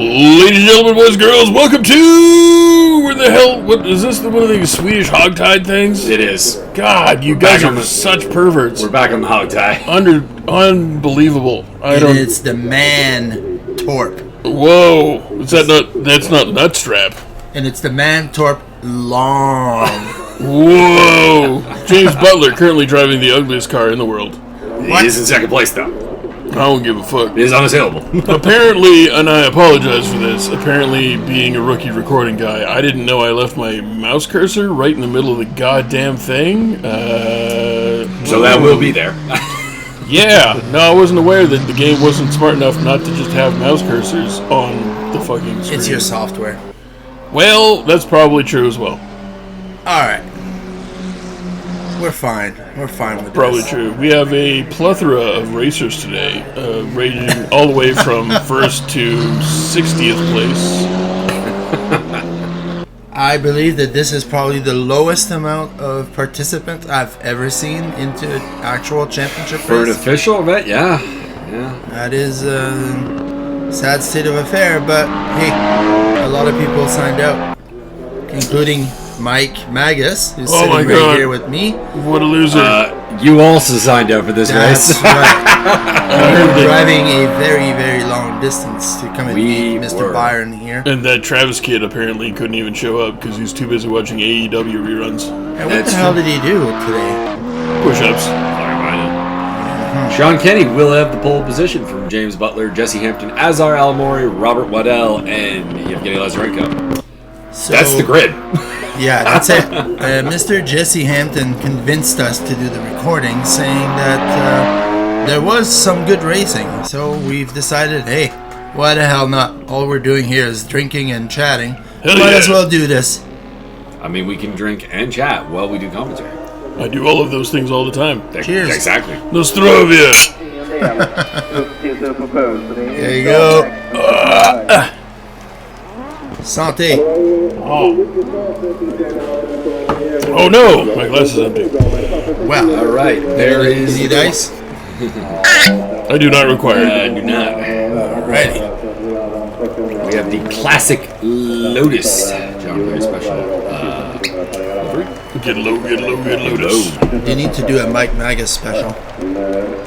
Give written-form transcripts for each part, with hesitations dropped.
Ladies and gentlemen, boys and girls, welcome to... Where the hell... What is this? One of these Swedish Högtid things? It is. God, you guys are such perverts. We're back on the Högtid. Unbelievable. It's the Mantorp. Whoa. Is that not... That's not Nutstrap. And it's the Mantorp long. Whoa. James Butler currently driving the ugliest car in the world. He is in second place, though. I don't give a fuck. It is unassailable. Apparently, and I apologize for this, apparently being a rookie recording guy, I didn't know I left my mouse cursor right in the middle of the goddamn thing. So that will be there. Yeah. No, I wasn't aware that the game wasn't smart enough not to just have mouse cursors on the fucking screen. It's your software. Well, that's probably true as well. Alright. We're fine. We're fine with Probably this. true. We have a plethora of racers today, ranging all the way from first to 60th place. I believe that this is probably the lowest amount of participants I've ever seen into actual championship For an race. official event, yeah. That is a sad state of affair, but hey, a lot of people signed up, including Mike Magas, who's sitting right here with me. What a loser. You also signed up for this That's race. right. We're driving a very, very long distance to come and meet Mr. Byron here. And that Travis kid apparently couldn't even show up because he's too busy watching AEW reruns. And what the hell did he do today? Push-ups. Sean Kenny will have the pole position from James Butler, Jesse Hampton, Azar Alamori, Robert Waddell, and Yevgeny Lazarenko. So, That's the grid. Yeah, that's it. Mr. Jesse Hampton convinced us to do the recording, saying that there was some good racing. So we've decided, hey, why the hell not? All we're doing here is drinking and chatting. Might as well do this. I mean, we can drink and chat while we do commentary. I do all of those things all the time. Cheers. Exactly. Nostrovia. There you go. Santé. Oh no, my glass is empty. Well, All right, there is. need ice? I do not require it. I do not. Alrighty. We have the classic Lotus. John, very special. Get low, Lotus. You need to do a Mike Magas special.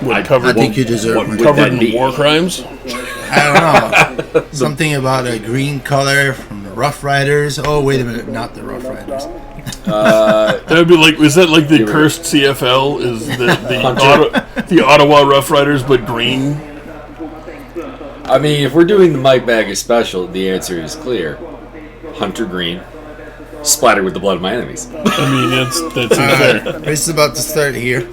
What, I covered, think you deserve what one. would covered that in be? war crimes? I don't know. Something about a green color from the Rough Riders. Oh, wait a minute. Not the Rough Riders. That would be like, is that like the cursed CFL? Is the Ottawa Rough Riders but green? I mean, if we're doing the Mike Magas special, the answer is clear. Hunter Green, splattered with the blood of my enemies. I mean, that's fair. Race is about to start here.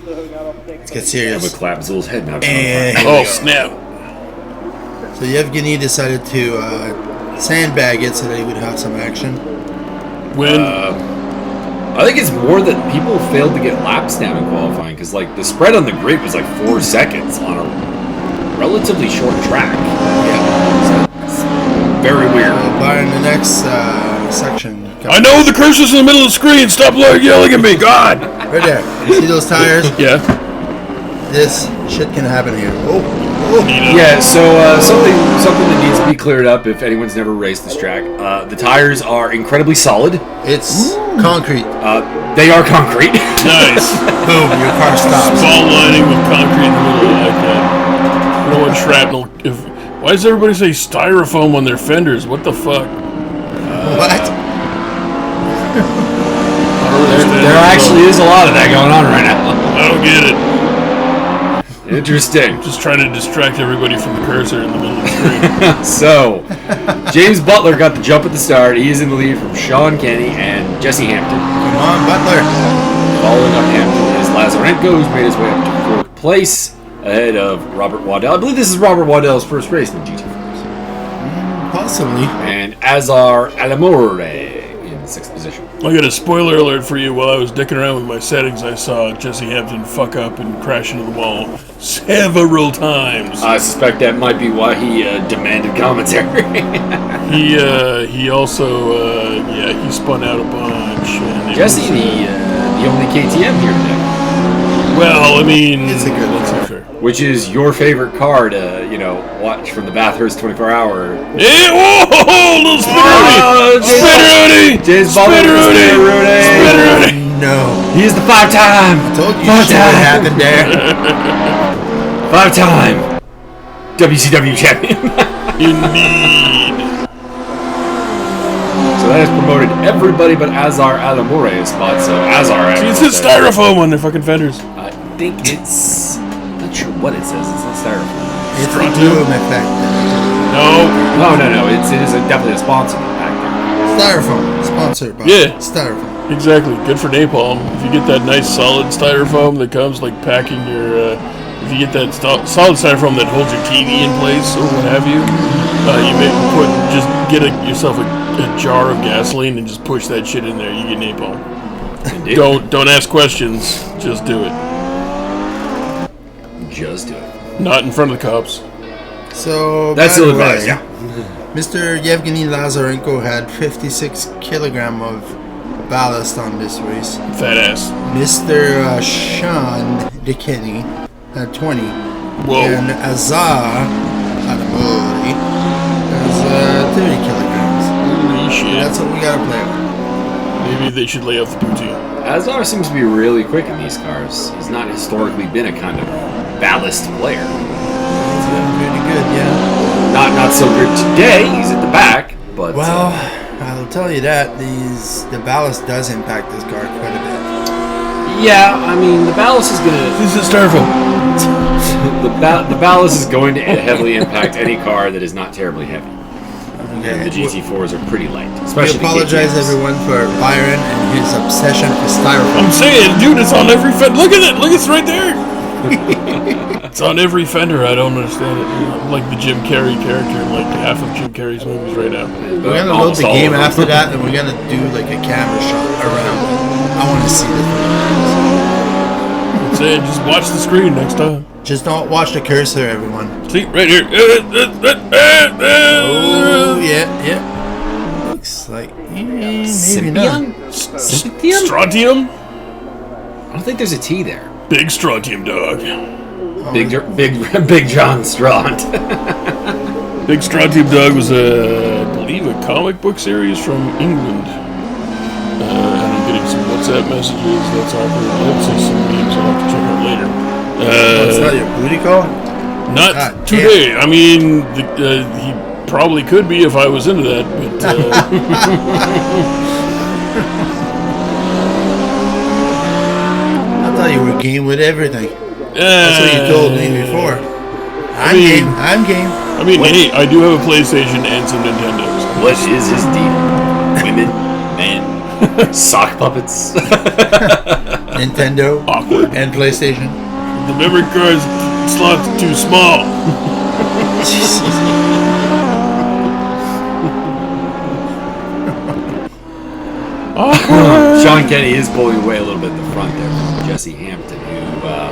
Let's get I'm serious. a Clapzul's head now. And Oh, snap. so Yevgeny decided to sandbag it so that he would have some action. When I think it's more that people failed to get laps down in qualifying because, like, the spread on the grid was like 4 seconds on a relatively short track. Yeah. It's very weird. Byron, the next section. I know the cursor's in the middle of the screen. Stop yelling at me, God. Right there. See those tires? Yeah. This shit can happen here. Oh. Yeah, so something that needs to be cleared up if anyone's never raced this track. The tires are incredibly solid. It's concrete. They are concrete. Nice. Boom, your car stops. Ball lining with concrete in the middle. I like that. You know what shrapnel? Why does everybody say styrofoam on their fenders? What the fuck? What? There actually is a lot of that going on right now. I don't get it. Interesting. Just trying to distract everybody from the cursor in the middle of the screen. So, James Butler got the jump at the start. He is in the lead from Sean Kenny and Jesse Hampton. Come on, Butler. Following up Hampton is Lazarenko, who's made his way up to 4th place, ahead of Robert Waddell. I believe this is Robert Waddell's first race in the GT4s. Possibly. And Azar Alamore in 6th position. I got a spoiler alert for you. While I was dicking around with my settings, I saw Jesse Hampton fuck up and crash into the wall several times. I suspect that might be why he demanded commentary. He also he spun out a bunch. And Jesse, the only KTM here today. Well, I mean, It's a good that's car. fair. Which is your favorite car to, watch from the Bathurst 24-hour? Hey, whoa, little Spinneroonie! Spinneroonie! James Butler, Spinneroonie! No. He's the 5-time. I told you Five shit would time. happen there. 5-time WCW champion. Indeed. So that has promoted everybody but Azar Alamore spot. So Azar. See, it says styrofoam on their fucking fenders. I think it's. Not sure what it says. It's not styrofoam. It's the bloom effect. No. No. It is definitely a sponsor back there. Styrofoam. Sponsored by Styrofoam. Exactly. Good for napalm. If you get that nice solid styrofoam that comes like packing your. If you get that solid styrofoam that holds your TV in place or what have you, you may get yourself a jar of gasoline and just push that shit in there. You get napalm. Indeed. Don't ask questions. Just do it. Just do it. Not in front of the cops. So, That's by ill the way, advised, yeah. Mr. Yevgeny Lazarenko had 56 kilogram of ballast on this race. Fat ass. Mr. Sean DeKinney had 20. Whoa. And Azar Adamori has 30 kilograms. Holy shit. That's what we gotta play with. Maybe they should lay off the poutine. Azar seems to be really quick in these cars. He's not historically been a kind of ballast player. It's been pretty good, yeah. Not so good today. He's at the back, but Well, I'll tell you that the ballast does impact this car quite a bit. yeah. I mean, the ballast is gonna. This is styrofoam. The ballast is going to heavily impact any car that is not terribly heavy. Okay. The GT4s are pretty light, We especially apologize, the KTMs. everyone, for Byron and his obsession with styrofoam. I'm saying, dude, it's on every fender. Look at it. Look, it's right there. It's on every fender. I don't understand it. I'm like the Jim Carrey character in like half of Jim Carrey's movies right now. We're gonna load the game after that, and we're gonna do like a camera shot around it. I want to see this. That's it. Just watch the screen next time. Just don't watch the cursor, everyone. See, right here. Oh, yeah. Looks like maybe not. Strontium? I don't think there's a T there. Big strontium dog. Big John Straunt. Big strontium dog was I believe, a comic book series from England. And I'm getting some WhatsApp messages. That's awkward. Let's see some memes I'll have to check out later. It's not your booty call? Not God today. I mean, he probably could be if I was into that, but I thought you were game with everything. That's what you told me before. I'm game. I mean, hey, I do have a PlayStation and some Nintendos. What is his deal? Women, men, sock puppets. Nintendo. Awkward. And PlayStation. The memory card slot's too small. Awkward. Sean Kenny is pulling away a little bit in the front there from Jesse Hampton, who I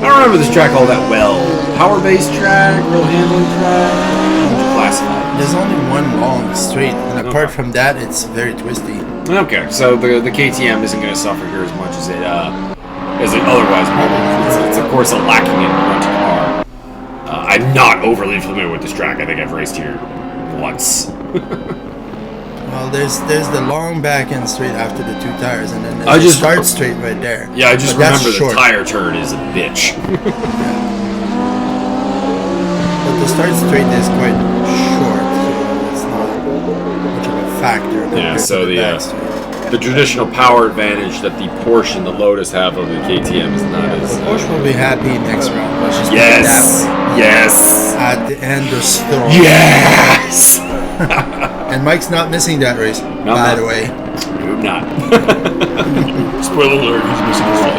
don't remember this track all that well. Power-based track, real handling track. How would you classify it? There's only one long straight, and apart from that, it's very twisty. Okay, so the KTM isn't going to suffer here as much as it otherwise would. It's of course a lacking in grunt car. I'm not overly familiar with this track. I think I've raced here once. Well, there's the long back end straight after the two tires, and then I there's just- the start straight right there. Yeah, I just But that's remember the short. tire turn is a bitch. But the start straight is quite short, so it's not much of a factor. compared so to the the, back straight. The traditional power advantage that the Porsche and the Lotus have over the KTM is not as... Porsche will be happy next round. Let's just put it Yes! that Yes! way. At the end of storm. Yes! And Mike's not missing that race, by the way. Hope not. Spoiler alert, he's missing his flight.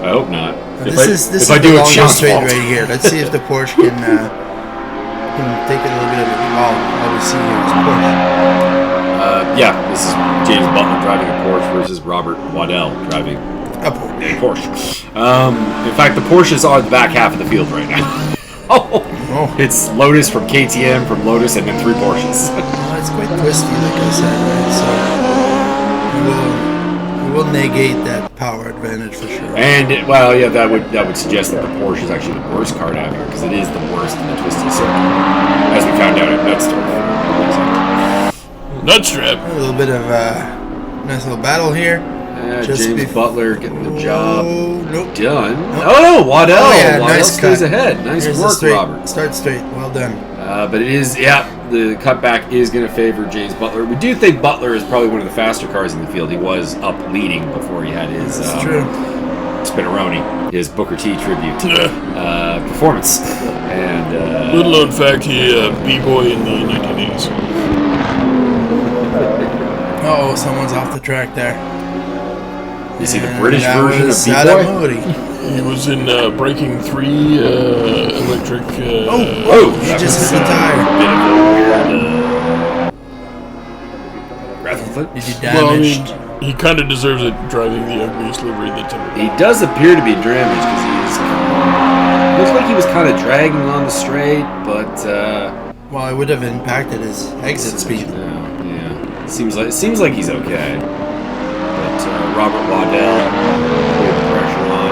I hope not. This is the longest straight right here. Let's see if the Porsche can take a little bit of it. All we see here is Porsche. Yeah, this is James Butler driving a Porsche versus Robert Waddell driving A Porsche. a Porsche. In fact, the Porsches are the back half of the field right now. It's Lotus from KTM, from Lotus, and then 3 Porsches. Well, it's quite twisty, like I said, right? So we will negate that power advantage for sure. And that would suggest that the Porsche is actually the worst car down here because it is the worst in the twisty circuit, as we found out at Nutstrap. A little bit of nice little battle here. James Butler getting the job done. Nope. Oh, Waddell. Waddell Waddell stays cut. ahead. Nice Here's work, Robert. Start straight. Well done. But it is, the cutback is going to favor James Butler. We do think Butler is probably one of the faster cars in the field. He was up leading before he had his Spinneroni, his Booker T tribute performance. And little known fact, he b-boy in the 1980s. Oh, someone's off the track there. You see the British version of B-boy? He was in Breaking 3 electric. He just hit the tire. Did he damage? Well, I mean, he kind of deserves it driving the ugliest livery that's ever. He does appear to be damaged because looks like he was kind of dragging on the straight, but well, it would have impacted his exit speed. Yeah. Seems like he's okay. But Robert Waddell, we have the pressure on.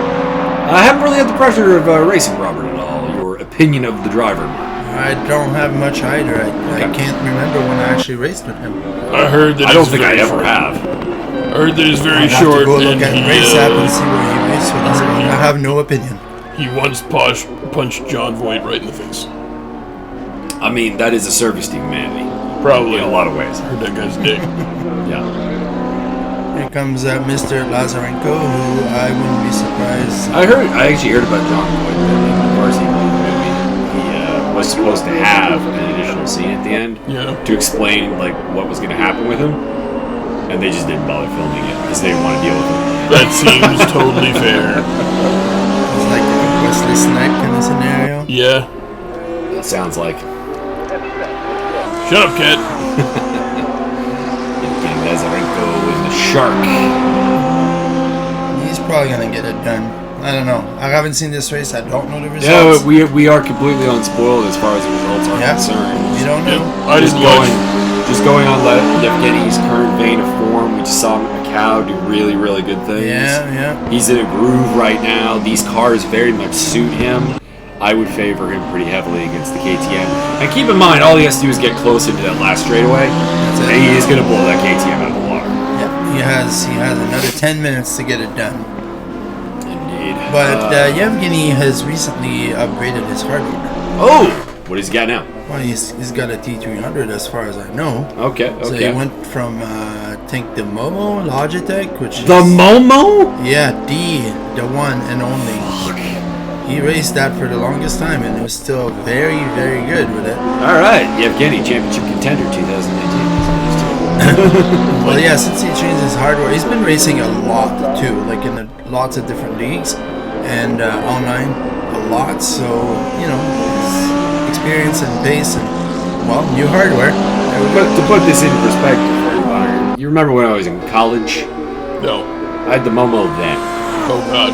I haven't really had the pressure of racing Robert at all. Your opinion of the driver? I don't have much either. I can't remember when I actually raced with him. I heard that. I don't think I ever have. I heard that he's very I'd have short. to go look and at he, race app and see where he raced with us. I have no opinion. He once punched John Voight right in the face. I mean, that is a service team manly. Probably in a lot of ways. Heard that guy's dick. Yeah. Here comes Mr. Lazarenko, who I wouldn't be surprised. I actually heard about John Voight in the Varsity movie. He was supposed to have an additional scene at the end to explain like what was going to happen with him, and they just didn't bother filming it because they didn't want to deal with him. That seems totally fair. It's like a Wesley Snipes kind of scenario. Yeah. It sounds like. Shut up, kid. Getting Lazarenko in the shark. He's probably gonna get it done. I don't know. I haven't seen this race. I don't know the results. Yeah, we are completely unspoiled as far as the results are concerned. You don't know. I just going on Yevgeny's current vein of form. We just saw Macau do really, really good things. Yeah. He's in a groove right now. These cars very much suit him. I would favor him pretty heavily against the KTM. And keep in mind, all he has to do is get close into that last straightaway, and he is going to blow that KTM out of the water. Yeah, he has another 10 minutes to get it done. Indeed. But Yevgeny has recently upgraded his hardware. Oh! What does he got now? Well, he's got a T300 as far as I know. Okay. So he went from, I think, the Momo Logitech, which The Momo? Yeah, the one and only. He raced that for the longest time, and it was still very, very good with it. All right, Yevgeny, championship contender 2019. Well, yeah, since he changed his hardware, he's been racing a lot too, like in lots of different leagues and online a lot. So his experience and pace and new hardware. But to put this in perspective for you, Byron, you remember when I was in college? No. I had the Momo then. Oh God.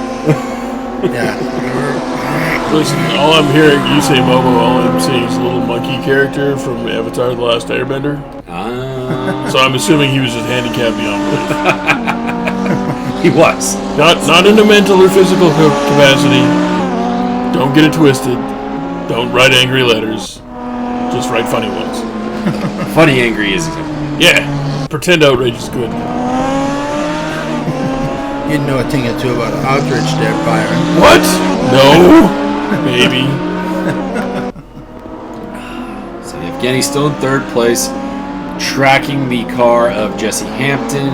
Yeah. Listen, all I'm hearing you say Momo, all I'm seeing is a little monkey character from Avatar: The Last Airbender. So I'm assuming he was just handicapped beyond belief. He was. Not in a mental or physical capacity. Don't get it twisted. Don't write angry letters. Just write funny ones. Funny angry is acceptable. Yeah. Pretend outrage is good. You know a thing or two about outrage there, Byron. What? No. Maybe. So Yevgeny's still in third place, tracking the car of Jesse Hampton.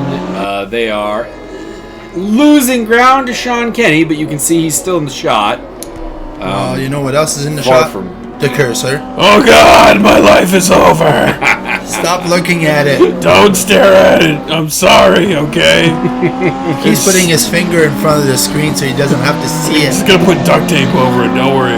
They are losing ground to Sean Kenny, but you can see he's still in the shot. You know what else is in the far shot? from- The cursor. Oh God, my life is over. Stop looking at it. Don't stare at it. I'm sorry, okay? He's putting his finger in front of the screen so he doesn't have to see Just it. gonna put duct tape over it, don't worry.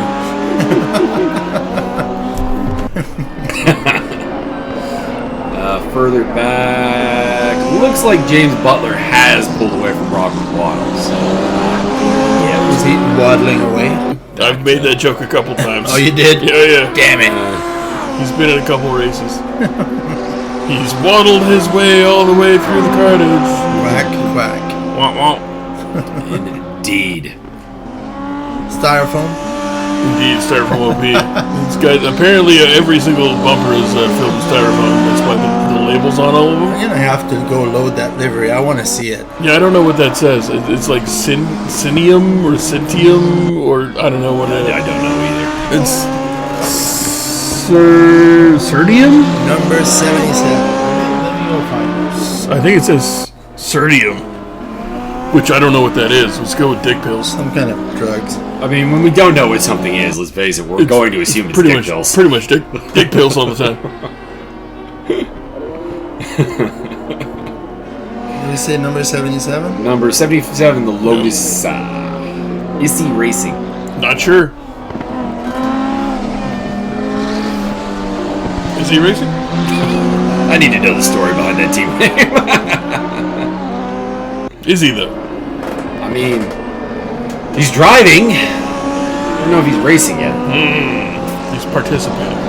Further back, looks like James Butler has pulled away from Robert Waddell. So Is he waddling away? I've made that joke a couple times. Oh, you did? Yeah. Damn it. He's been in a couple races. He's waddled his way all the way through the carnage. Quack, quack. Wah, Indeed. Styrofoam. Indeed, styrofoam OP. It's got, apparently every single bumper is filled with styrofoam. That's why the labels on all of them. I'm gonna have to go load that livery. I want to see it. Yeah, I don't know what that says. It's like Cinium or Centium or I don't know what it is. I don't know either. It's Cerdium? Number 77. Let me go find this. I think it says Cerdium, which I don't know what that is. Let's go with dick pills. Some kind of drugs. I mean, when we don't know what something is, let's face it, we're going to assume it's pretty dick much, pills. Pretty much dick pills all the time. Did we say number 77? Number 77, the Lotus EC Racing. Not sure. Is he racing? I need to know the story behind that team name. Is he though? I mean, he's driving. I don't know if he's racing yet. He's participating.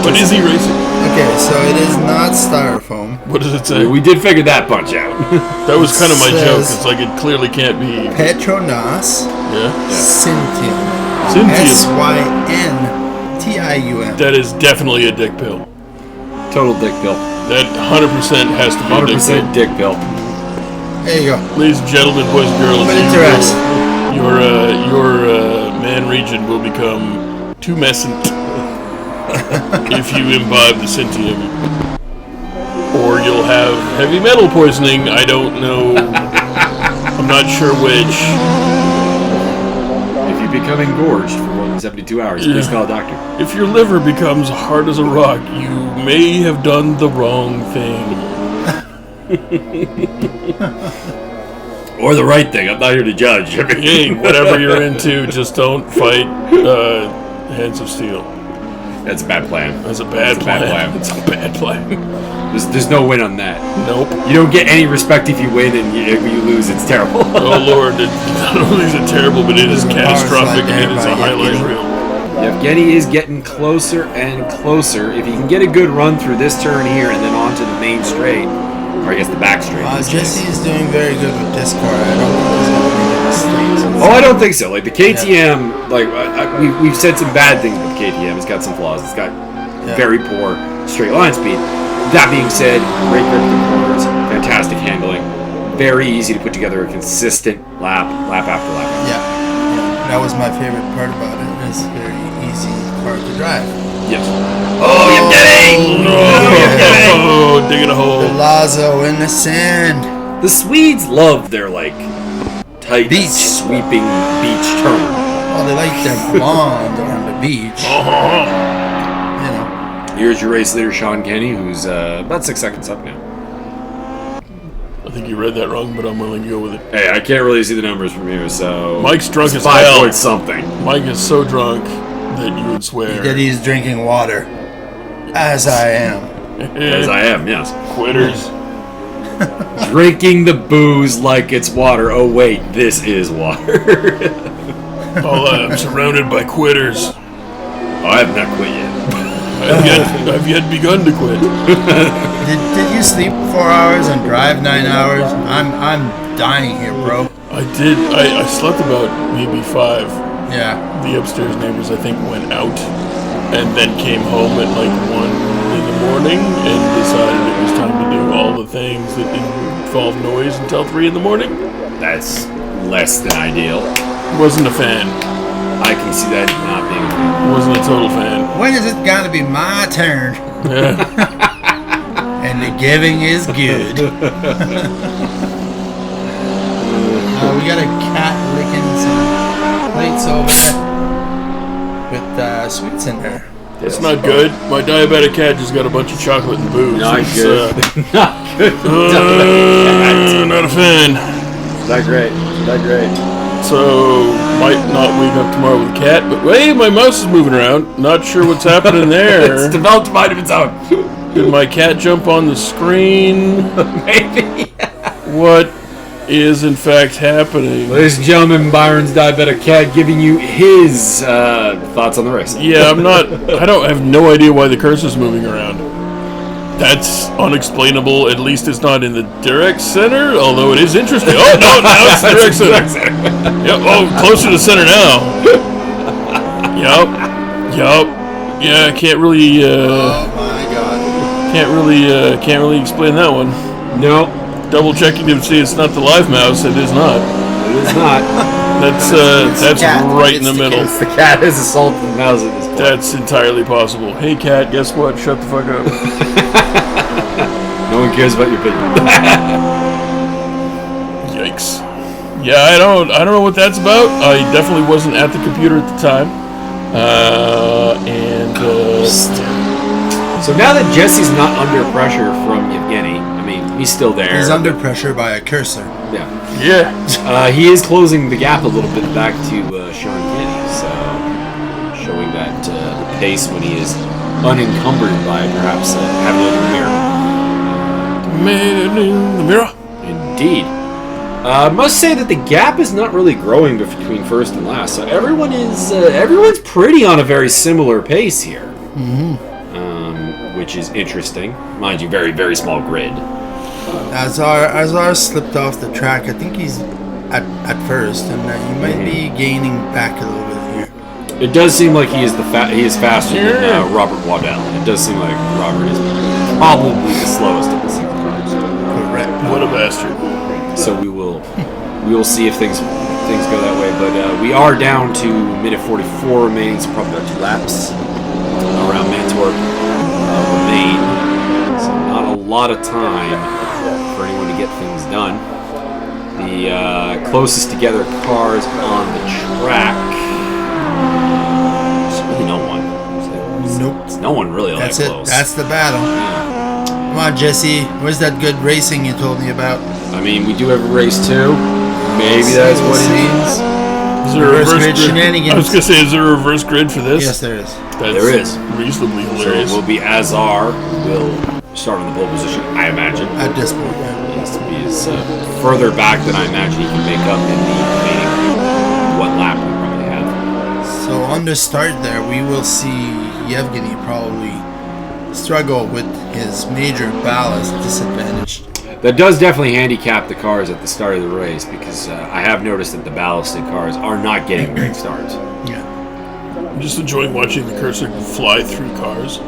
But is he racing? Okay, so it is not styrofoam. What does it say? We did figure that punch out. That was kind of my joke. Says- It's like it clearly can't be. Petronas Yeah. Syntium. Cynthia. Syntium. That is definitely a dick pill. Total dick pill. That 100% has to be a dick 100% pill. dick pill. There you go. Ladies and gentlemen, boys and girls, But interesting. your man region will become tumescent if you imbibe the Cyntium. Or you'll have heavy metal poisoning. I don't know. I'm not sure which. If you become engorged for more than 72 hours, please call a doctor. If your liver becomes hard as a rock, you may have done the wrong thing. Or the right thing. I'm not here to judge. I mean, Hey, whatever you're into, just don't fight Hands of Steel. That's a bad plan. That's a bad plan. plan. It's a bad plan. There's no win on that. Nope. You don't get any respect if you win, and if you lose, it's terrible. Oh Lord, not only is it terrible, but it is catastrophic and it's a highlight reel. Yevgeny is getting closer and closer. If he can get a good run through this turn here and then onto the main straight, or I guess the back straight. in this Jesse case. is doing very good with this car. I don't think he's going to make any mistakes. Oh, I don't think so. Like the KTM, like we've said some bad things about the KTM. It's got some flaws. It's got very poor straight line speed. That being said, great grip to the corners, fantastic handling, very easy to put together a consistent lap after lap. Yeah. That was my favorite part about it. It's a very easy car to drive. Yes. Oh, Yevgeny! Oh, digging a hole. The lazo in the sand. The Swedes love their tight, Beach. sweeping beach turn. Oh, they like their blonde on the beach. You know. Here's your race leader, Sean Kenny, who's about 6 seconds up now. I think you read that wrong, but I'm willing to go with it. Hey, I can't really see the numbers from here, so... Mike's drunk as 5 hell. point something. Mike is so drunk that you would swear. That he's drinking water. As I am. As I am, yes. Quitters. Drinking the booze like it's water. Oh, wait, this is water. Oh, I'm surrounded by quitters. Oh, I have not quit yet. I've yet begun to quit. Did you sleep 4 hours and drive 9 hours? I'm dying here, bro. I did. I slept about maybe 5. Yeah. The upstairs neighbors, I think, went out and then came home at 1 in the morning and decided it was time to do all the things that involve noise until 3 in the morning. That's less than ideal. Wasn't a fan. I can see that not being a fan. Wasn't a total fan. When is it gonna be my turn? Yeah. And the giving is good. We got a cat licking some plates over there with sweets in there. It's not good. My diabetic cat just got a bunch of chocolate and booze. Not It's, good. Not good. Not a fan. Not great. Not great. So, might not wake up tomorrow with a cat, but hey, my mouse is moving around. Not sure what's happening there. It's developed a mind of its own. Did my cat jump on the screen? Maybe. What is in fact happening? Ladies and gentlemen, Byron's diabetic cat giving you his thoughts on the race. Yeah, I have no idea why the cursor's moving around. That's unexplainable. At least it's not in the Derksen Center, although it is interesting. Oh, no, now it's the Derksen Center. Yep. Oh, closer to center now. Yup. Yeah, can't really, Oh my god. can't really explain that one. No, Double checking to see it's not the live mouse. It is not. it is not. That's cat. right in It's the the middle. The cat has assaulted the mouse at this point. That's entirely possible. Hey, cat, guess what? Shut the fuck up. No one cares about your opinion. Yikes. Yeah, I don't know what that's about. I definitely wasn't at the computer at the time. So now that Jesse's not under pressure from Yevgeny, I mean, he's still there. He's under pressure by a cursor. Yeah. He is closing the gap a little bit back to Sean Kenny, so showing that the pace when he is unencumbered by perhaps having a look in the mirror. Man in the mirror. Indeed. I must say that the gap is not really growing between first and last, so everyone's pretty on a very similar pace here, which is interesting. Mind you, very, very small grid. Azar slipped off the track. I think he's at first, and he might be gaining back a little bit here. It does seem like he is faster than Robert Waddell. It does seem like Robert is probably the slowest of the single cars. Correct. What a bastard. So we will see if things go that way. But we are down to minute 44 remaining, so probably about 2 laps around Mantorp remain. So not a lot of time for anyone to get things done. The closest together cars on the track. There's really no one. Nope. There's no one really That's that it. close. That's the battle. Come on, Jesse. Where's that good racing you told me about? I mean, we do have a race too. Maybe that's what it means. Is there a Reverse reverse grid grid? shenanigans. I was gonna say, is there a reverse grid for this? Yes, there is. That's There is. reasonably So hilarious. it will be Azar who will start on the pole position, I imagine. At this point, yeah. He is further back than I imagine he can make up in the remaining what lap we probably have. So on the start there, we will see Yevgeny probably struggle with his major ballast disadvantage. That does definitely handicap the cars at the start of the race because I have noticed that the ballasted cars are not getting great starts. Yeah. I'm just enjoying watching the cursor fly through cars.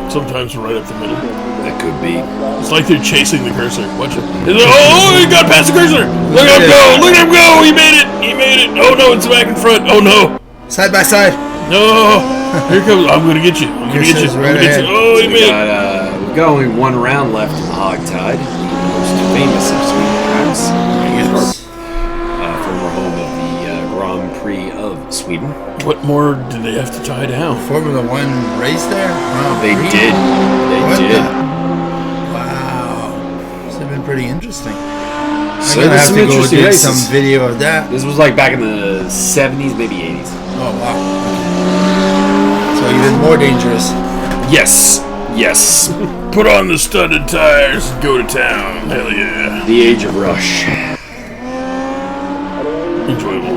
Sometimes right up the middle. That could be. It's like they're chasing the cursor. Watch it. Oh, he got past the cursor! Look at him go! Look at him go! He made it! He made it! Oh no, it's back in front! Oh no! Side by side. No! Here comes. I'm gonna get you. I'm gonna get you. I'm gonna get you. Oh, he made it! We've got only one round left in the Hogtide, the most famous of Sweden tracks. Former home of the Grand Prix of Sweden. What more did they have to tie down? Formula One race there? Wow. They did. They What did. the- Wow. This has been pretty interesting. So I'm gonna there's have some to go interesting dig races. some video of that. This was like back in the 70s, maybe 80s. Oh wow. So even more dangerous. Yes. Yes. Put on the studded tires and go to town. Hell yeah. The Age of Rush. Enjoyable.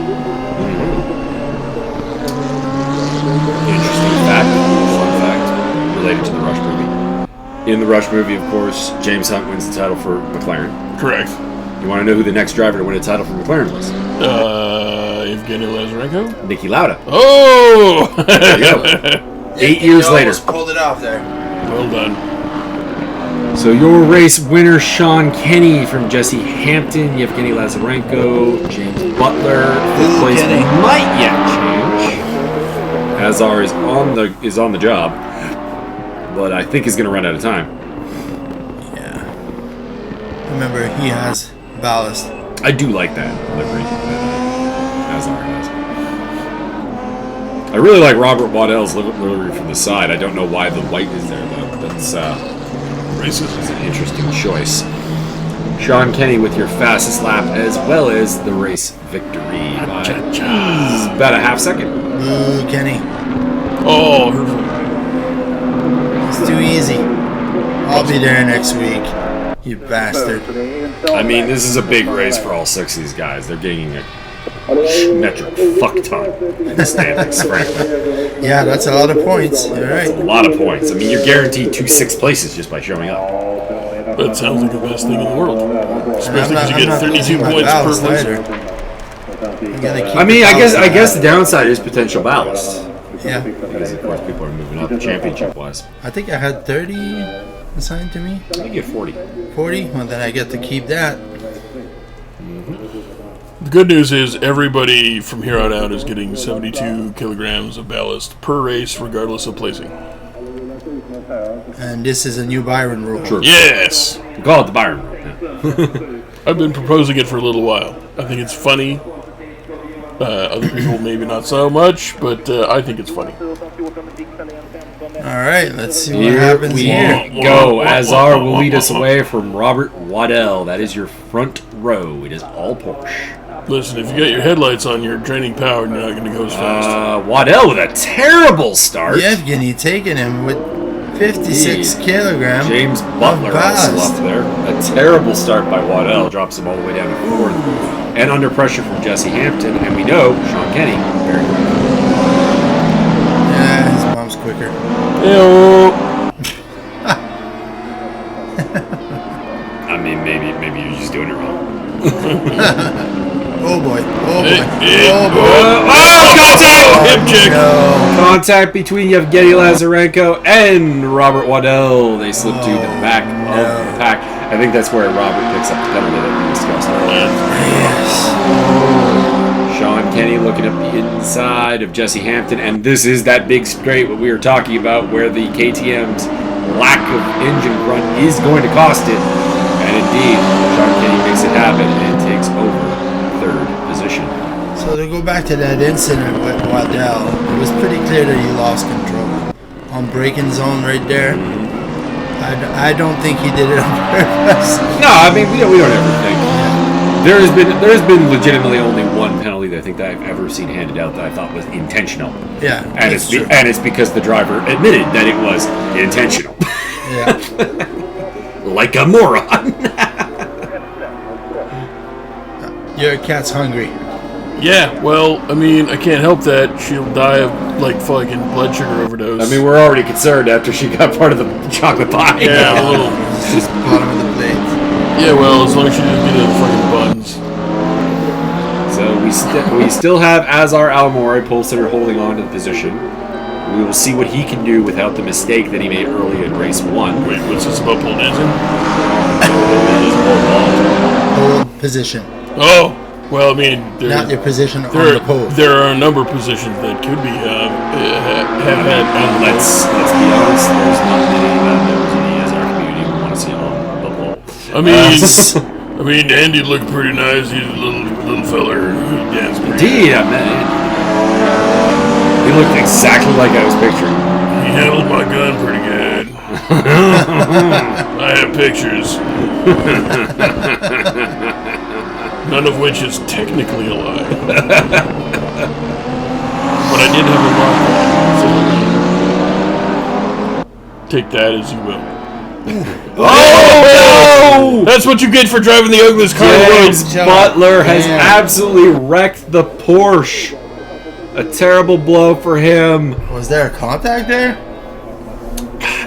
Interesting fact, fun fact, related to the Rush movie. In the Rush movie, of course, James Hunt wins the title for McLaren. Correct. You want to know who the next driver to win a title for McLaren was? Evgeny Lazarenko? Niki Lauda. Oh! There you go. 8 years later. Pulled it off there. Well done. So your race winner, Sean Kenny from Jesse Hampton, Yevgeny Lazarenko, James Butler. Fifth Ooh, place Kenny. might yet change. Azar is on the job, but I think he's going to run out of time. Yeah. Remember, he has ballast. I do like that livery that Azar has. I really like Robert Waddell's livery from the side. I don't know why the white is there, though. That's Racism. an interesting choice. Sean Kenny with your fastest lap as well as the race victory by about a half second. Ooh, Kenny. Oh, hurtful. It's too easy. I'll be there next week. You bastard. I mean, this is a big race for all 6 of these guys. They're gaining a metric fuck ton in the standings, frankly. Yeah, that's a lot of points. You're right. A lot of points. I mean, you're guaranteed 2 6th places just by showing up. That sounds like the best thing in the world. Especially because you I'm get not 32 losing my points per ballast place. either. You gotta keep I mean, the I ballast guess high. the downside is potential ballast. Yeah. Because, of course, people are moving up championship-wise. I think I had 30 assigned to me. You get 40. 40? Well, then I get to keep that. The good news is everybody from here on out is getting 72 kilograms of ballast per race, regardless of placing. And this is a new Byron rule. True. Yes! We call it the Byron rule. Yeah. I've been proposing it for a little while. I think it's funny. Other people maybe not so much, but I think it's funny. Alright, let's see what Here happens we here. go. Azar will lead us away from Robert Waddell. That is your front row. It is all Porsche. Listen, if you got your headlights on, you're draining power and you're not going to go as fast. Waddell with a terrible start. Yevgeny taking him with 56 kilograms. James Butler also up there. A terrible start by Waddell. Drops him all the way down to 4th. And under pressure from Jesse Hampton. And we know Sean Kenny very quick. Yeah, his mom's quicker. Ew. I mean, maybe you're just doing it wrong. Oh boy. Oh boy. Hey, Oh boy. Contact! Hip check. No. Contact between Yevgeny Lazarenko and Robert Waddell. They slip to the back of the pack. I think that's where Robert picks up the penalty that we discussed earlier. Yes. Sean Kenny looking up the inside of Jesse Hampton, and this is that big straight what we were talking about where the KTM's lack of engine grunt is going to cost it. And indeed, Sean Kenny makes it happen and takes over 3rd position. So to go back to that incident with Waddell, it was pretty clear that he lost control. On braking zone right there. I don't think he did it on purpose. No, I mean we don't ever think. There has been legitimately only one penalty that I think that I've ever seen handed out that I thought was intentional. Yeah, And it's because the driver admitted that it was intentional. Yeah. Like a moron. Your cat's hungry. Yeah, well, I mean, I can't help that. She'll die of, like, fucking blood sugar overdose. I mean, we're already concerned after she got part of the chocolate pie. yeah, a little. It's just bottom of the plate. Yeah, well, as long as she doesn't get the fucking buns. So we still have Azar Almore, pole sitter, holding on to the position. We will see what he can do without the mistake that he made early in race 1. Wait, what's this about pole dancing? Pole position. Oh, well, I mean, Not your position on there, the pole. there are a number of positions that could be have had. Let's be honest, there's not many members in the ESR community who want to see on the pole. I mean, Andy looked pretty nice. He's a little feller who danced pretty Indeed, I met him. He looked exactly like I was picturing. He handled my gun pretty good. I have pictures. None of which is technically a lie. But I did have a lock on, so take that as you will. Oh, no! That's what you get for driving the ugliest car in the world. James Butler has Damn. absolutely wrecked the Porsche. A terrible blow for him. Was there a contact there?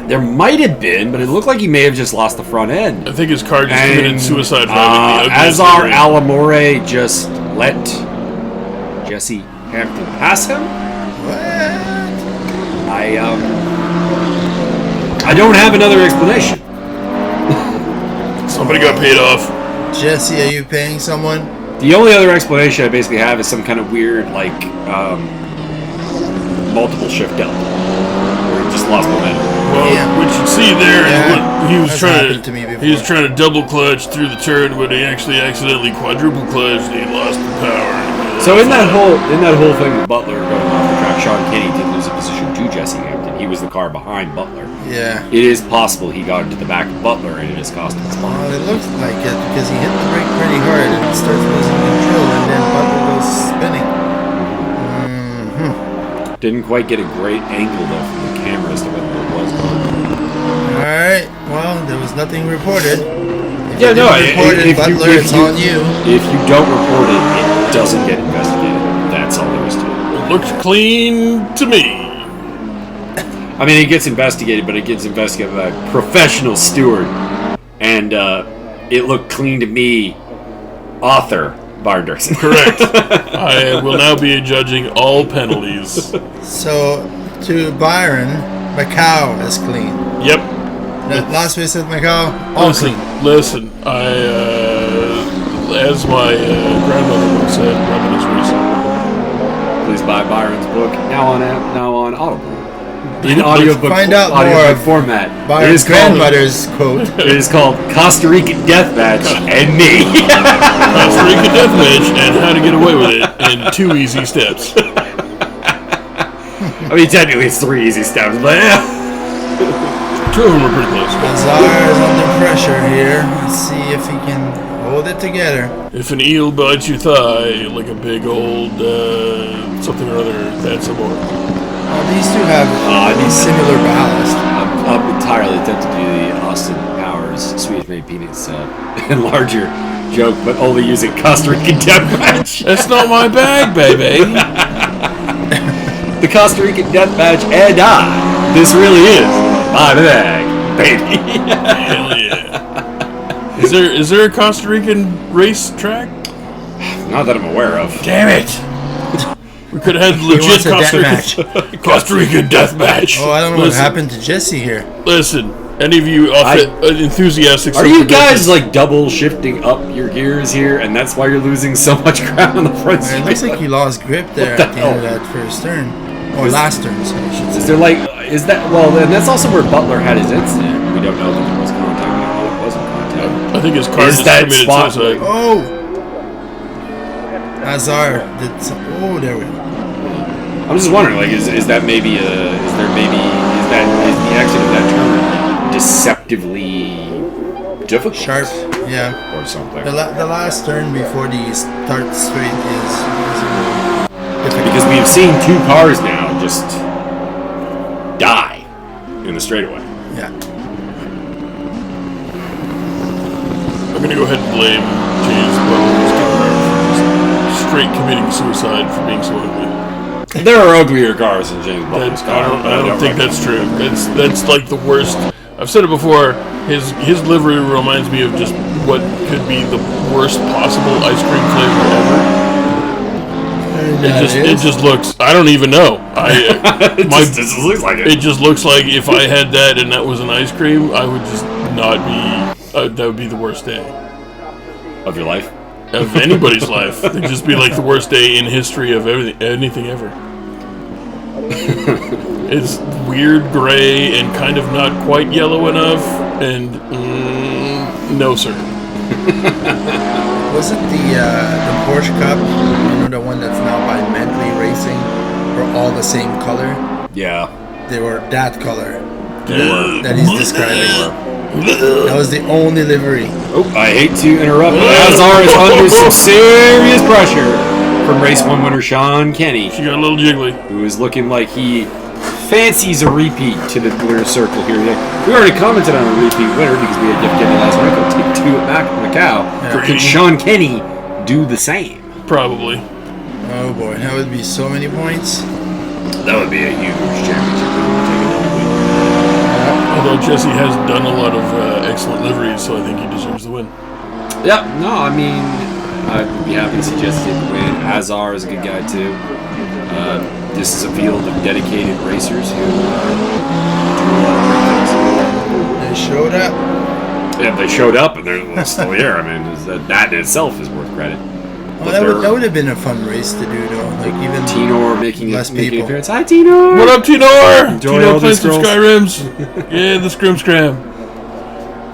There might have been, but it looked like he may have just lost the front end. I think his car just committed suicide driving the ugliest Azar car in- Alamore just let Jesse Hampton pass him. What? I don't have another explanation. Somebody got paid off. Jesse, are you paying someone? The only other explanation I basically have is some kind of weird, like, multiple shift delta. Where he just lost momentum. Well, Yeah. what you see there is Yeah, what he was that's trying happened to me before. He was trying to double clutch through the turn, but he actually accidentally quadruple clutched and he lost the power. So in that whole thing with Butler going off the track, Sean Kenny did lose a position to Jesse Hampton. He was the car behind Butler. Yeah. It is possible he got into the back of Butler and it has cost him a spot. Well, it looks like it because he hit the brake pretty hard and it starts losing control and then Butler goes spinning. Didn't quite get a great angle though from the camera as to whether it was going. Alright, well, there was nothing reported. If Yeah, you no, didn't report it, if Butler, it's on you. If you don't report it, it doesn't get investigated. looked clean to me. I mean, it gets investigated, but it gets investigated by a professional steward. And it looked clean to me, author Byron Derksen. Correct. I will now be judging all penalties. So, to Byron, Macau is clean. Yep. Last we said Macau, all clean. Listen, as my grandmother once said, reminisce racing. Please buy Byron's book now on Audible. In audiobook format. Byron's grandmother's quote. It is called Costa Rican Deathmatch and Me. Costa Rican Deathmatch and How to Get Away with It in 2 easy steps. I mean, technically it's 3 easy steps, but yeah. 2 of them are pretty close. Azar is under pressure here. Let's see if he can hold it together. If an eel bites your thigh like a big old something or other, that's a more. These two have similar ballast. I'm entirely tempted to do the Austin Powers Swedish made peanuts larger joke, but only using Costa Rican Deathmatch. That's not my bag, baby. The Costa Rican Deathmatch and I. This really is my bag, baby. Hell yeah. Is there a Costa Rican race track? Not that I'm aware of. Damn it. We could have had legit Costa Rican death match. Oh, I don't know what happened to Jesse here. Listen, any of you enthusiastic... Are you guys like double shifting up your gears here, and that's why you're losing so much ground on the front It looks like he lost grip there at the end of that first turn. Or last turn, so I should say. Is there and that's also where Butler had his incident. We don't know that there was contact. We don't know there wasn't contact. I think his car just committed suicide. Oh! Azar did some... Oh, there we go. I'm just wondering, like, is that maybe is the exit of that turn deceptively difficult? Sharp, yeah. Or something. The last turn before the start straight is difficult. Because we've seen 2 cars now just die in the straightaway. Yeah. I'm going to go ahead and blame James Butler's car for straight committing suicide for being so ugly. There are uglier cars than James Butler's car. I don't think that's true. That's like the worst. I've said it before. His livery reminds me of just what could be the worst possible ice cream flavor ever. It just looks. I don't even know. It just looks like it. It just looks like if I had that and that was an ice cream, I would just not be. That would be the worst day Of your life? Of anybody's life. It'd just be like the worst day in history of anything ever. It's weird gray and kind of not quite yellow enough, and no sir. Was it the Porsche Cup? You know, the one that's now by Bentley Racing, were all the same color? Yeah. They were that color. They were. That he's describing. That was the only livery. Oh, I hate to interrupt, but Azar is under some serious pressure from Race 1 winner Sean Kenny. She got a little jiggly. Who is looking like he fancies a repeat to the winner's circle here. We already commented on a repeat winner because we had Jeff Kenny last week. I'll take 2 at Macau. Yeah. Can Sean Kenny do the same? Probably. Oh boy, that would be so many points. That would be a huge championship. Although Jesse has done a lot of excellent liveries, so I think he deserves the win. Yeah, no, I mean, I'd be happy to see Jesse take the win. Azar is a good guy, too. This is a field of dedicated racers who do a lot of great things. They showed up. Yeah, they showed up and they're still here. I mean, that in itself is worth credit. Well, that would have been a fun race to do, though. Like even Tinor making less an people. appearance. Hi, Tinor. What up, Tinor? Tinor playing some Skyrims. Yeah, the Scrim Scram.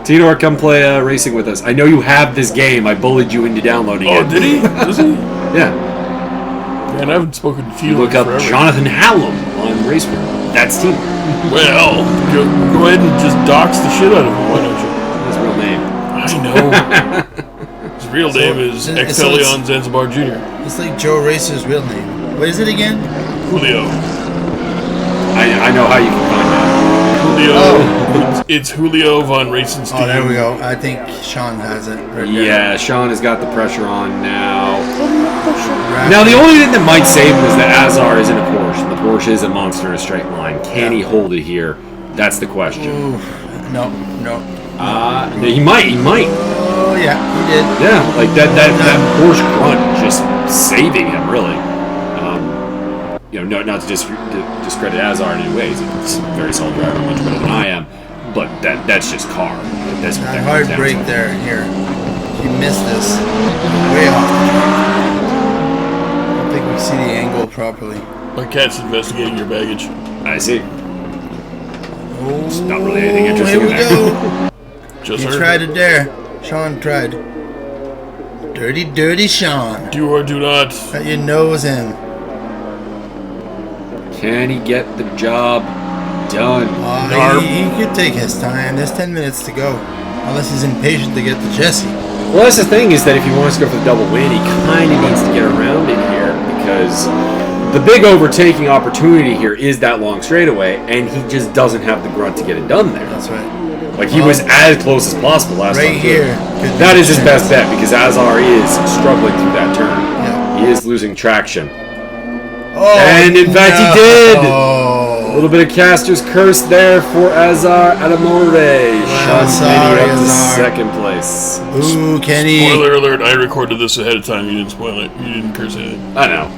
Tinor, come play racing with us. I know you have this game. I bullied you into downloading it. Oh, did he? Does he? Yeah. Man, I haven't spoken to Tinor Look up forever. Jonathan Hallam on Raceroom. That's Tinor. Well, go ahead and just dox the shit out of him. Why don't you? That's his real name. I know. His real name is Exelion Zanzibar Jr. It's like Joe Racer's real name. What is it again? Julio. I know how you can find that. Julio. Oh. It's Julio von Racenstein. Oh, there we go. I think Sean has it right there. Yeah, Sean has got the pressure on now. Now, the only thing that might save him is that Azar is in a Porsche. The Porsche is a monster in a straight line. Can he hold it here? That's the question. Ooh, no. He might. Oh, yeah, he did. Yeah, like that Porsche grunt just saving him, really. Not to discredit Azar in any ways. He's a very solid driver, much better than I am. But that's just car. That's what That that hard comes down break to. there, here. He missed this. Way off the track. I don't think we see the angle properly. My cat's investigating your baggage. I see. Oh, Not really anything interesting here we in there. go. Just He heard. tried it there. Sean tried. Dirty Sean. Do or do not. Got your nose in. Can he get the job done? He could take his time. There's 10 minutes to go. Unless he's impatient to get to Jesse. Well, that's the thing, is that if he wants to go for the double win, he kind of needs to get around it here, because the big overtaking opportunity here is that long straightaway, and he just doesn't have the grunt to get it done there. That's right. Like, he was as close as possible last time. Right here. That is his best bet, because Azar is struggling through that turn. Yeah. He is losing traction. Oh, And in fact, he did! A Oh. little bit of Caster's curse there for Azar Adamore. Sean sorry, Kenny up to Azar. second place. Ooh, Kenny. Spoiler alert, I recorded this ahead of time. You didn't spoil it. You didn't curse it. I know.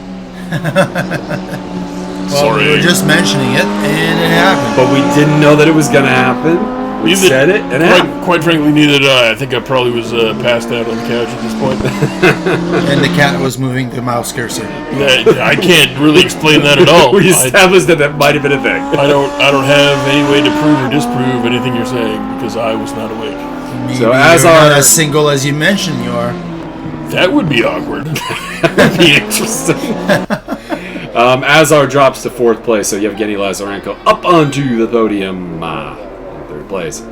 Well, Sorry. we were just mentioning it, and it happened. But we didn't know that it was going to happen. We Neither- said it, and it happened. Quite frankly, neither did I. I think I probably was passed out on the couch at this point. And the cat was moving the mouse cursor. I can't really explain that at all. We I established that might have been a thing. don't have any way to prove or disprove anything you're saying because I was not awake. Maybe So you're as not our- as single as you mentioned you are. That would be awkward. That'd be interesting. Azar drops to 4th place, so Yevgeny Lazarenko up onto the podium in 3rd place.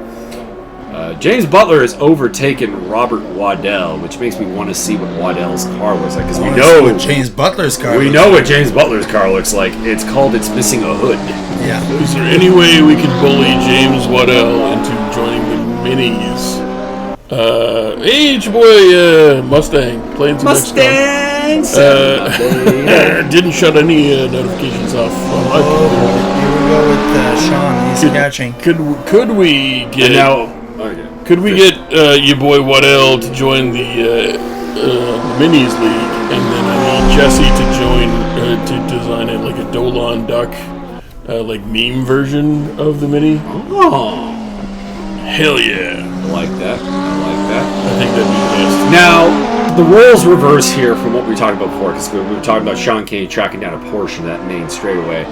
James Butler has overtaken Robert Waddell, which makes me want to see what Waddell's car looks like, because we know what James Butler's car. we looks know like. what James Butler's car looks like. It's missing a hood. Yeah. Is there any way we can bully James Waddell into joining the minis? Hey, it's your boy Mustang playing some Mustangs. XCOM. Didn't shut any notifications off on my computer. Here we go with Sean. He's catching. Could we get Could we get your boy Waddell to join the minis league, and then I need Jesse to join to design it like a Dolan Duck like meme version of the mini? Oh, Hell yeah! I like that. I think that'd be the best. Now, the roles reverse here from what we talked about before, because we were talking about Sean Kenny tracking down a portion of that main straightaway.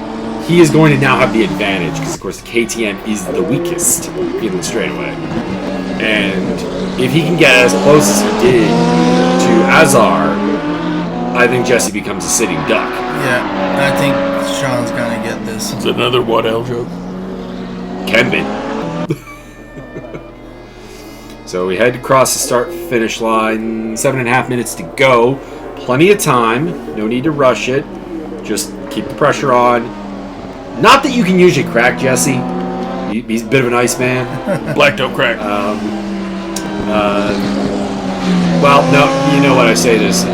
He is going to now have the advantage, because of course the KTM is the weakest in the straightaway. And if he can get as close as he did to Azar, I think Jesse becomes a sitting duck. Yeah, I think Sean's gonna get this. Is that another Waddell joke? Can be. So we head across the start-finish line. 7.5 minutes to go. Plenty of time. No need to rush it. Just keep the pressure on. Not that you can usually crack Jesse. He's a bit of an ice man. Black don't crack. Well, no, you know what I say this.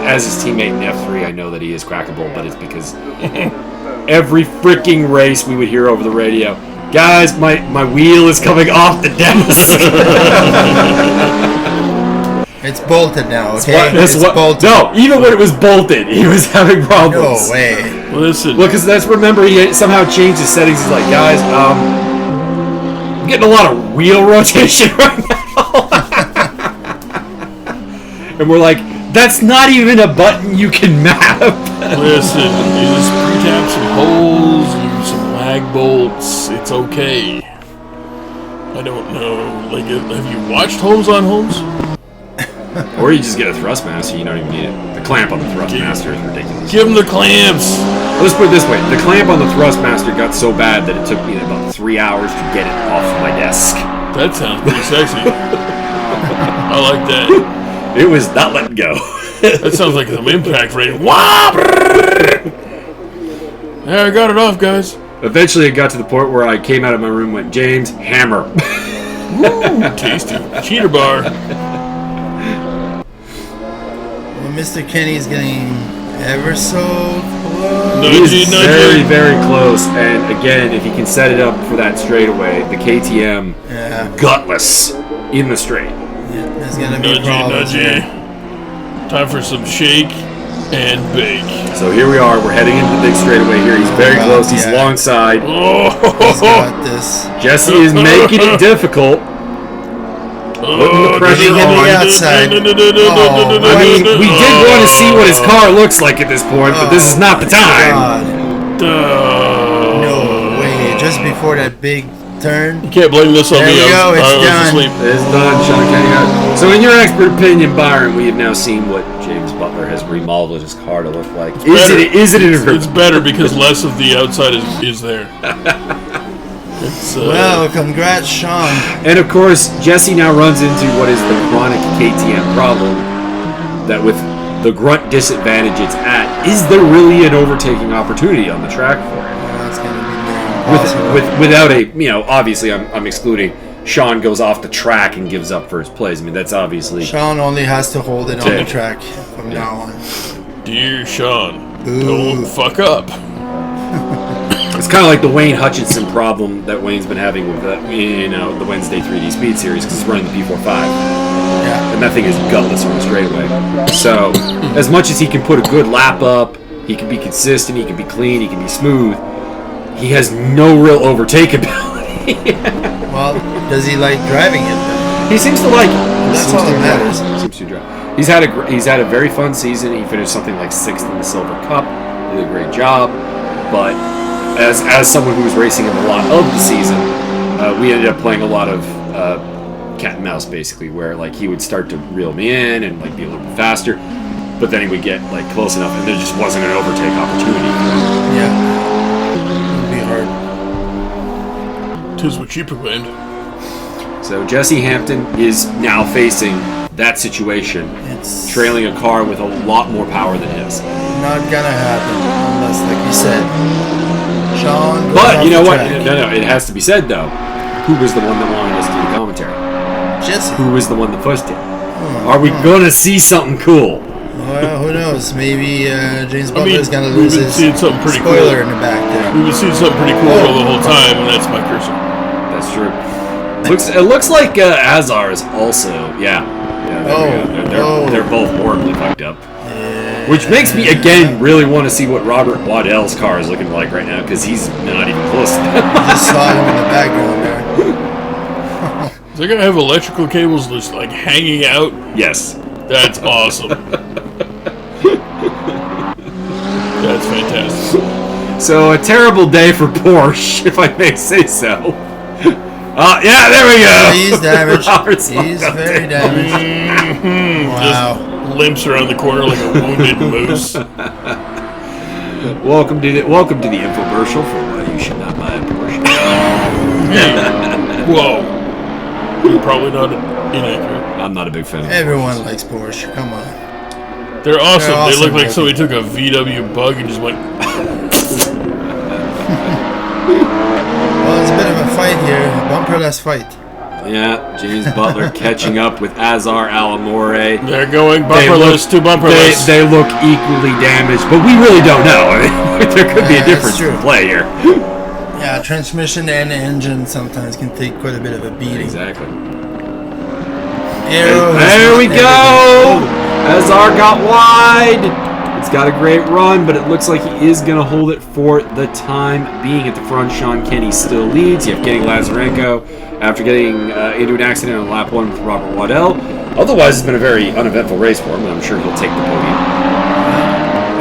As his teammate in F3, I know that he is crackable, but it's because every freaking race we would hear over the radio, guys, my wheel is coming off the desk. It's bolted now, okay? It's bolted. No, even when it was bolted, he was having problems. No way. Listen. Well, because remember, he somehow changed his settings. He's like, guys, I'm getting a lot of wheel rotation right now. And we're like, that's not even a button you can map. Listen, you just pre-tap some holes, use some lag bolts, it's okay. I don't know, like, have you watched Homes on Homes? Or you just get a Thrustmaster, you don't even need it. The clamp on the Thrustmaster is ridiculous. Give them the clamps! Let's put it this way, the clamp on the Thrustmaster got so bad that it took me about 3 hours to get it off my desk. That sounds pretty sexy. I like that. It was not letting go. That sounds like some impact rate. Wah! Yeah, I got it off, guys. Eventually, it got to the point where I came out of my room and went, James, hammer. Woo, tasty. Cheater bar. Well, Mr. Kenny's getting ever so close. He's very, very close. And again, if he can set it up for that straightaway, the KTM, gutless in the straight. Yeah, there's gonna be problems here. Time for some shake and bake. So here we are. We're heading into the big straightaway here. He's very close. He's alongside. He's got this. Jesse is making it difficult. Putting the pressure on. the outside. I mean, we did want to see what his car looks like at this point, but this is not the time. No way. Just before that big turn. You can't blame this on me. There we go. It's done. It's done, Sean Kenny. So in your expert opinion, Byron, we have now seen what James Butler has remodeled his car to look like. It's better because less of the outside is there. Well, congrats, Sean. And of course, Jesse now runs into what is the chronic KTM problem, that with the grunt disadvantage it's at, is there really an overtaking opportunity on the track for him? That's going to be impossible. Without a, obviously I'm excluding Sean goes off the track and gives up first place. I mean, that's obviously... Sean only has to hold it on the track from now on. Dear Sean, don't fuck up. It's kind of like the Wayne Hutchinson problem that Wayne's been having with the Wednesday 3D Speed Series, because he's running the P45. Yeah. And that thing is gutless on the straightaway. So, as much as he can put a good lap up, he can be consistent, he can be clean, he can be smooth, he has no real overtake ability. Well, does he like driving it? He seems to like it. That's all that matters. Seems to drive. He's had a very fun season. He finished something like 6th in the Silver Cup. Did a great job. But as someone who was racing him a lot of the season, we ended up playing a lot of cat and mouse, basically, where like he would start to reel me in and like be a little bit faster, but then he would get like close enough, and there just wasn't an overtake opportunity. Yeah, it'd be hard. 'Tis what she proclaimed. So Jesse Hampton is now facing that situation, trailing a car with a lot more power than his. Not gonna happen unless, like you said, Sean. But you know what? No, it has to be said though. Who was the one that wanted us to do the commentary? Jesse. Who was the one that pushed it? Are we gonna see something cool? Well, who knows? Maybe James Butler is gonna lose his spoiler in the back there. We've been seeing something pretty cool the whole time, and that's my cursor. That's true. It looks like Azar is also, they're both horribly fucked up. Yeah. Which makes me, again, really want to see what Robert Waddell's car is looking like right now, because he's not even close to them. I just saw him in the background there. Is they going to have electrical cables just, like, hanging out? Yes. That's awesome. That's fantastic. So, a terrible day for Porsche, if I may say so. Yeah, there we go. He's damaged. He's very damaged. Wow. Just limps around the corner like a wounded moose. Welcome to the infomercial for why you should not buy a Porsche. Whoa. You're probably not inaccurate. I'm not a big fan of Everyone likes Porsche. Come on. They're awesome. They look like somebody took a VW bug and just went... Well, it's a bit of a fight here. Bumperless fight. Yeah, James Butler catching up with Azar Alamore. They're going bumperless to bumperless. They look equally damaged, but we really don't know. I mean, there could be a difference in play here. Yeah, transmission and engine sometimes can take quite a bit of a beating. Exactly. There we go! Azar got wide. It's got a great run, but it looks like he is going to hold it for the time being. At the front, Sean Kenny still leads. You have Kenny Lazarenko after getting into an accident on lap 1 with Robert Waddell. Otherwise, it's been a very uneventful race for him, and I'm sure he'll take the podium.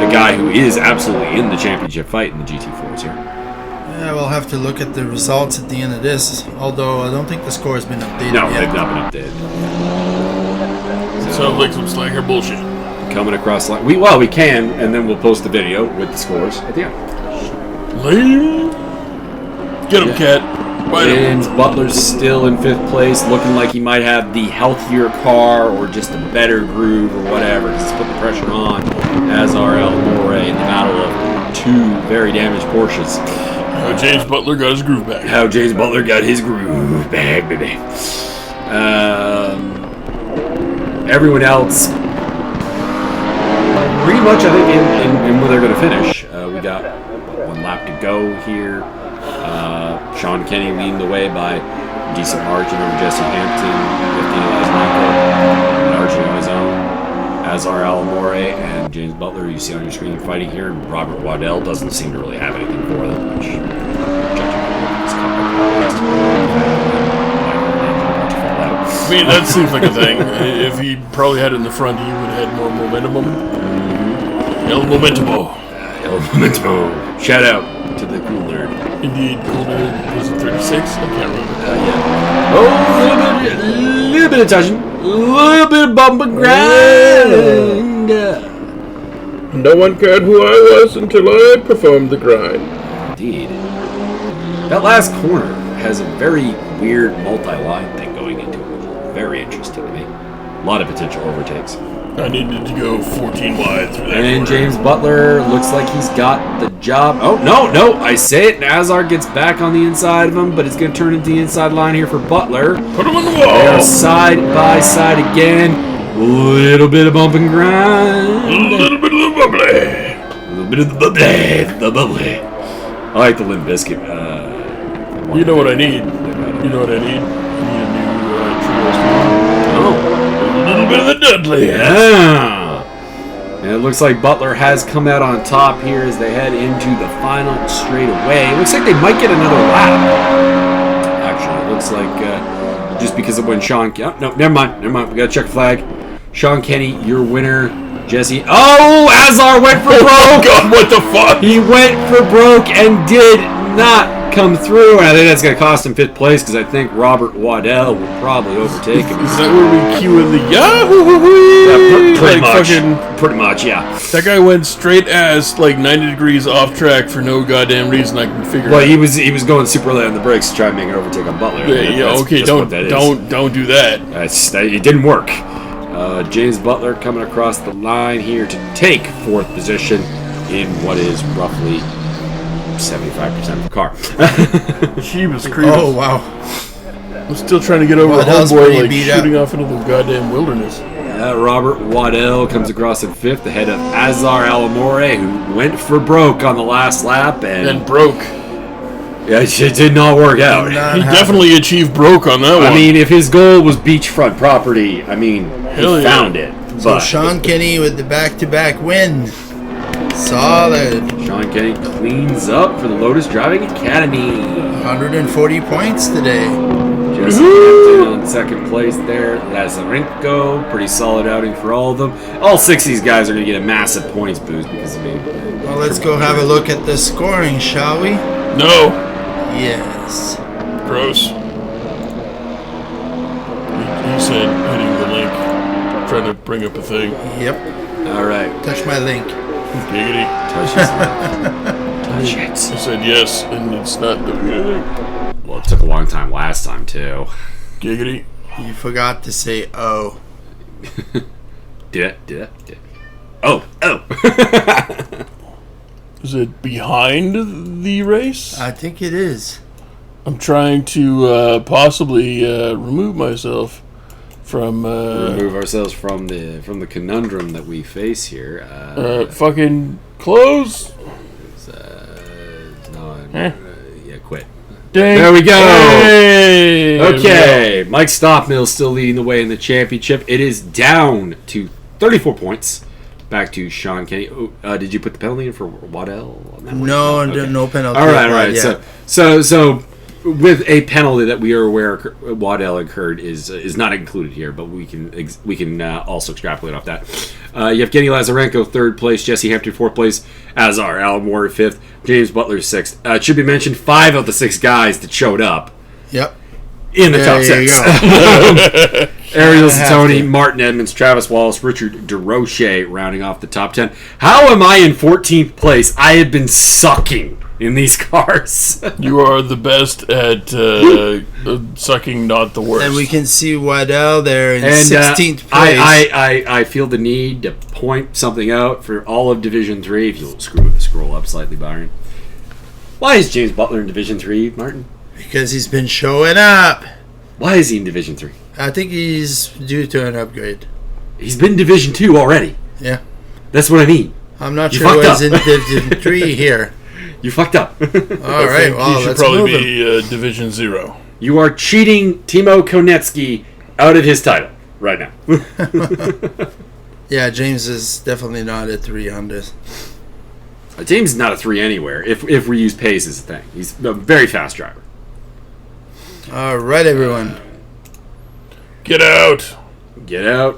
A guy who is absolutely in the championship fight in the GT4s here. Yeah, we'll have to look at the results at the end of this, although I don't think the score has been updated No, yet. they've not been updated. Sounds like some slacker bullshit. Coming across line. We can, and then we'll post the video with the scores at the end. Get him, Cat. James Butler's still in 5th place, looking like he might have the healthier car or just a better groove or whatever. Just put the pressure on Azar Alamore in the battle of 2 very damaged Porsches. How James Butler got his groove back. How James Butler got his groove back, baby. Everyone else, pretty much, I think, in where they're going to finish. We got one lap to go here. Sean Kenny leading the way by a decent margin over Jesse Hampton, 15 margin on his own. Azar Alamore and James Butler, you see on your screen fighting here. Robert Waddell doesn't seem to really have anything for them, which, I mean, that seems like a thing. If he probably had it in the front, he would have had more momentum. El Momentamo. El Momentamo. Shout out to the cool nerd. Indeed, cool nerd. Was it 36? I can't remember. Yeah. Oh, a little bit of touching. A little bit of bump and grind. No one cared who I was until I performed the grind. Indeed. That last corner has a very weird multi-line thing going into it. Very interesting to me. A lot of potential overtakes. I needed to go 14 wide through that And corner. James Butler looks like he's got the job. Oh, no, I say it. Azar gets back on the inside of him, but it's going to turn into the inside line here for Butler. Put him on the They wall. are side by side again. Little bit of bump and grind. A little bit of the bubbly. A little bit of the bubbly. I like the Limp Bizkit. You know what I need? You know what I need? I need a new trio speed. Oh. A little bit of the Dudley. Yeah. And it looks like Butler has come out on top here as they head into the final straightaway. It looks like they might get another lap. Actually, it looks like just because of when Sean... Oh, no, never mind. We got to check flag. Sean Kenny, your winner. Jesse... Oh, Azar went for broke. Oh, God, what the fuck? He went for broke and did not come through. And I think that's going to cost him 5th place because I think Robert Waddell will probably overtake him. Is that where we cue in the Yahoo? Yeah, pretty much. Fucking, Pretty much, yeah. that guy went straight ass like 90 degrees off track for no goddamn reason I can figure Well, out. he was going super late on the brakes to try and make an overtake on Butler. Yeah, okay, don't do that. It didn't work. James Butler coming across the line here to take 4th position in what is roughly 75% of the car. She was creepy. Oh, wow. I'm still trying to get over Well, that was homeboy pretty like beat shooting off into the goddamn wilderness. Robert Waddell comes across in 5th ahead of Azar Alamore, who went for broke on the last lap And broke. yeah, it did not work out. He definitely achieved broke on that one. I mean, if his goal was beachfront property, I mean, Hell he yeah. found it. So But Sean Kenny with the back-to-back win. Solid. Sean Kenny cleans up for the Lotus Driving Academy. 140 points today. Jesse Hampton on 2nd place there. Lazarenko, pretty solid outing for all of them. All 6 of these guys are going to get a massive points boost because of me. Well, let's go have a look at the scoring, shall we? no. Yes. Gross. He said hitting the link, trying to bring up a thing. Yep. All right. Touch my link. Giggity. Touch it. Touch it. I said yes, and it's not the Well, it took a long time last time, too. giggity. You forgot to say oh. Did it? Oh. Is it behind the race? I think it is. I'm trying to possibly remove myself from Remove ourselves from the conundrum that we face here. fucking close. Yeah, quit. Dang. There we go. Hey! Okay, Mike Stockmill still leading the way in the championship. It is down to 34 points. Back to Sean Kenny. Oh, did you put the penalty in for Waddell? On that one? No, Okay. no penalty. All right. Yeah. So with a penalty that we are aware Waddell incurred is not included here, but we can also extrapolate off that. Yevgeny Lazarenko 3rd place, Jesse Hampton 4th place, Azar Alamore 5th, James Butler 6th. It should be mentioned 5 of the 6 guys that showed up Yep. in the top There you 6. go. Ariel have Zatoni, to. Martin Edmunds, Travis Wallace, Richard DeRoche rounding off the top 10. How am I in 14th place? I have been sucking in these cars. You are the best at sucking, not the worst. And we can see Waddell there in And 16th place. I feel the need to point something out for all of Division 3. If you'll scroll up slightly, Byron. Why is James Butler in Division 3, Martin? Because he's been showing up. Why is he in Division 3? I think he's due to an upgrade. He's been Division 2 already. Yeah. That's what I mean. I'm not You sure fucked what's up. in Division 3 here. You fucked up. All right, well, He should let's probably move him. be Division 0. You are cheating Timo Konecki out of his title right now. Yeah, James is definitely not at 300. James is not a 3 anywhere if we use pace as a thing. He's a very fast driver. All right, everyone. Get out! Get out.